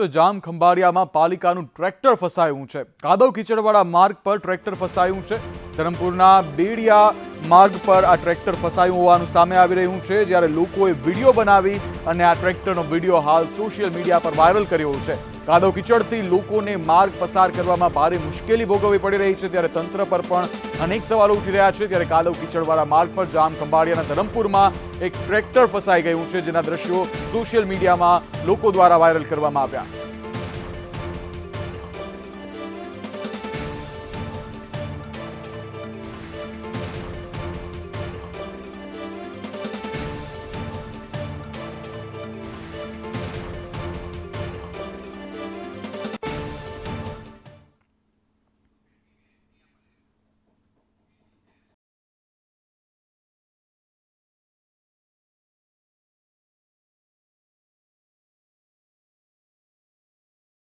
જામ ખંભાળિયામાં પાલિકાનું tractor ફસાયું છે। કાદવ કીચડવાળા માર્ગ પર ટ્રેક્ટર ફસાયું છે। ધરમપુરના બેડિયા માર્ગ પર આ ટ્રેક્ટર ફસાયું હોવાનું સામે આવી રહ્યું છે, જ્યારે લોકોએ વિડીયો બનાવી અને આ ટ્રેક્ટરનો વિડીયો હાલ સોશિયલ મીડિયા પર વાયરલ કર્યો છે। કાદવ કીચડથી લોકોને માર્ગ પસાર કરવામાં ભારે મુશ્કેલી ભોગવવી પડી રહી છે, ત્યારે તંત્ર પર પણ અનેક સવાલો ઉઠી રહ્યા છે। ત્યારે કાદવ કીચડવાળા માર્ગ પર જામ ખંભાળિયાના ધરમપુરમાં એક ટ્રેક્ટર ફસાઈ ગયું છે, જેના દ્રશ્યો સોશિયલ મીડિયામાં લોકો દ્વારા વાયરલ કરવામાં આવ્યા।